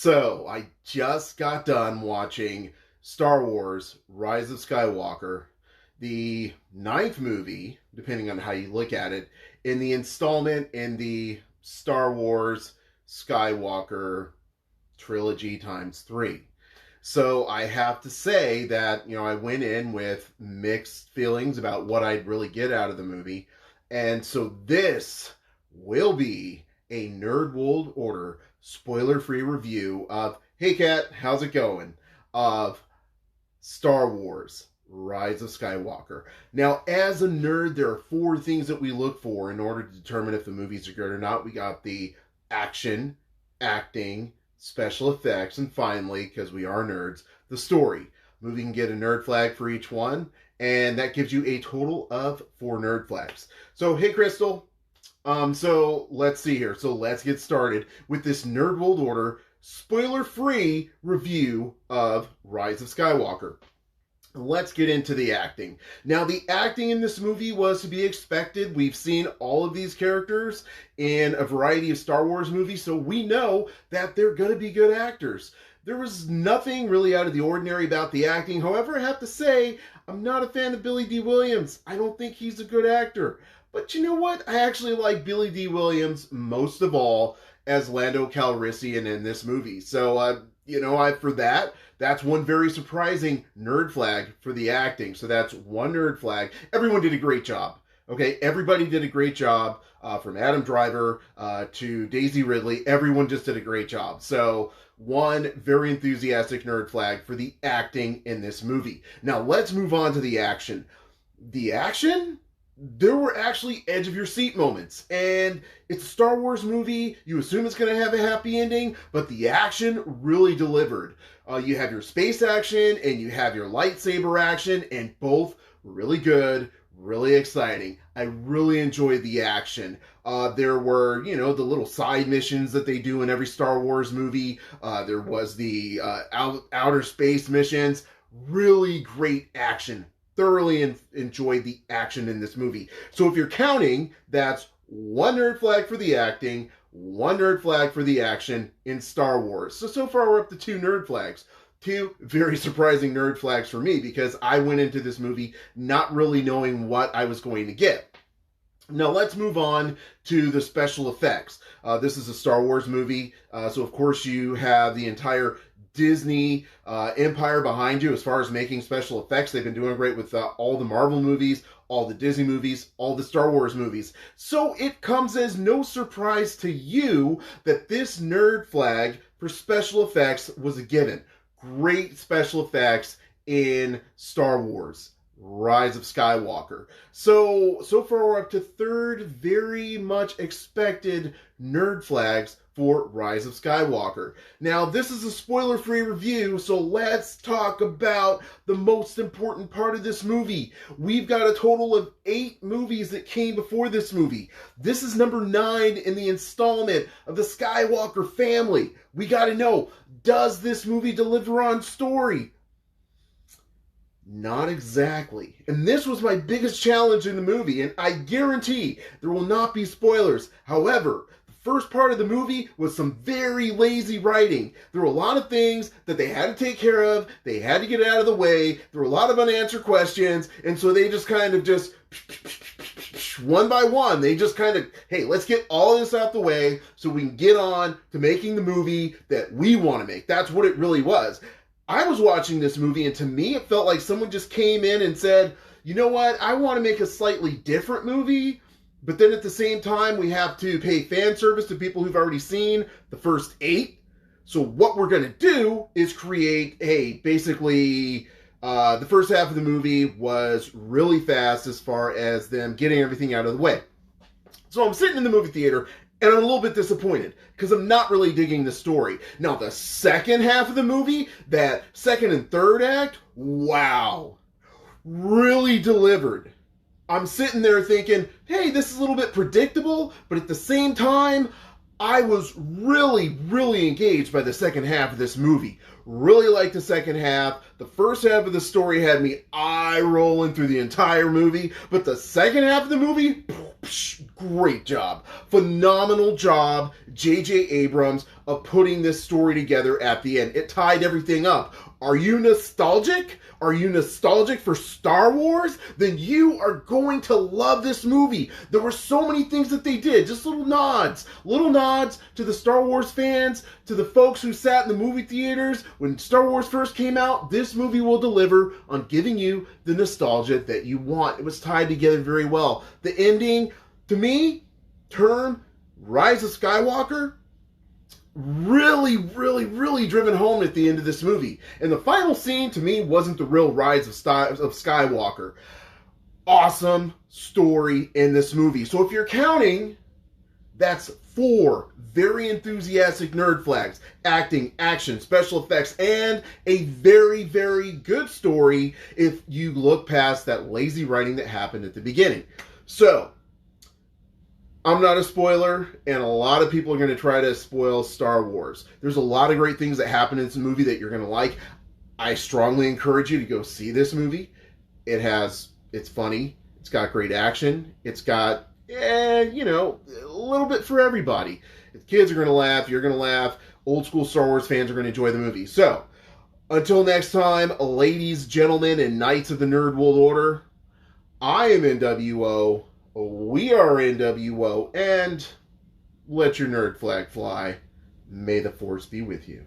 So, I just got done watching Star Wars Rise of Skywalker, the ninth movie, depending on how you look at it, in the installment in the Star Wars Skywalker trilogy times three. So, I have to say that, I went in with mixed feelings about what I'd really get out of the movie. And so, this will be a Nerd World Order spoiler-free review of, hey Kat, how's it going? Of Star Wars Rise of Skywalker. Now, as a nerd, there are four things that we look for in order to determine if the movies are good or not. We got the action, acting, special effects, and finally, because we are nerds, the story. Movie can get a nerd flag for each one, and that gives you a total of 4 nerd flags. So, hey Crystal, so let's see here. So let's get started with this Nerd World Order spoiler-free review of Rise of Skywalker. Let's get into the acting. Now, the acting in this movie was to be expected. We've seen all of these characters in a variety of Star Wars movies, so we know that they're going to be good actors. There was nothing really out of the ordinary about the acting. However, I have to say, I'm not a fan of Billy D. Williams. I don't think he's a good actor. But you know what? I actually like Billy D. Williams most of all as Lando Calrissian in this movie. So, that's one very surprising nerd flag for the acting. So that's one nerd flag. Everyone did a great job. Okay, everybody did a great job, from Adam Driver to Daisy Ridley. Everyone just did a great job. So one very enthusiastic nerd flag for the acting in this movie. Now let's move on to the action. The action? There were actually edge of your seat moments, and it's a Star Wars movie. You assume it's going to have a happy ending, but the action really delivered. You have your space action and you have your lightsaber action, and both were really good, really exciting. I really enjoyed the action. There were, the little side missions that they do in every Star Wars movie. There was the outer space missions. Really great action. Thoroughly enjoyed the action in this movie. So if you're counting, that's one nerd flag for the acting, one nerd flag for the action in Star Wars. So far we're up to 2 nerd flags. 2 very surprising nerd flags for me, because I went into this movie not really knowing what I was going to get. Now let's move on to the special effects. This is a Star Wars movie, so of course you have the entire Disney empire behind you as far as making special effects. They've been doing great with all the Marvel movies, all the Disney movies, all the Star Wars movies. So it comes as no surprise to you that this nerd flag for special effects was a given. Great special effects in Star Wars Rise of Skywalker. So far we're up to 3rd very much expected nerd flags for Rise of Skywalker. Now, this is a spoiler-free review, so let's talk about the most important part of this movie. We've got a total of 8 movies that came before this movie. This is number 9 in the installment of the Skywalker family. We gotta know, does this movie deliver on story? Not exactly. And this was my biggest challenge in the movie, and I guarantee there will not be spoilers. However, the first part of the movie was some very lazy writing. There were a lot of things that they had to take care of, they had to get out of the way, there were a lot of unanswered questions, and so they just kind of one by one, they just kind of, hey, let's get all this out the way so we can get on to making the movie that we want to make. That's what it really was. I was watching this movie, and to me, it felt like someone just came in and said, you know what, I want to make a slightly different movie, but then at the same time, we have to pay fan service to people who've already seen the first 8. So what we're going to do is create, basically, the first half of the movie was really fast as far as them getting everything out of the way. So I'm sitting in the movie theater, and I'm a little bit disappointed because I'm not really digging the story. Now, the second half of the movie, that second and third act, wow, really delivered. I'm sitting there thinking, hey, this is a little bit predictable, but at the same time, I was really, really engaged by the second half of this movie. Really liked the second half. The first half of the story had me eye rolling through the entire movie, but the second half of the movie, Great job. Phenomenal job, J.J. Abrams, of putting this story together at the end. It tied everything up. Are you nostalgic? Are you nostalgic for Star Wars? Then you are going to love this movie. There were so many things that they did. Just little nods to the Star Wars fans, to the folks who sat in the movie theaters when Star Wars first came out. This movie will deliver on giving you the nostalgia that you want. It was tied together very well. The ending, to me, Rise of Skywalker, really driven home at the end of this movie. And the final scene, to me, wasn't the real Rise of Skywalker. Awesome story in this movie. So if you're counting, that's 4 very enthusiastic nerd flags. Acting, action, special effects, and a very good story if you look past that lazy writing that happened at the beginning. So, I'm not a spoiler, and a lot of people are going to try to spoil Star Wars. There's a lot of great things that happen in this movie that you're going to like. I strongly encourage you to go see this movie. It's funny. It's got great action. It's got, a little bit for everybody. The kids are going to laugh. You're going to laugh. Old school Star Wars fans are going to enjoy the movie. So, until next time, ladies, gentlemen, and knights of the Nerd World Order, I am NWO. We are NWO, and let your nerd flag fly. May the Force be with you.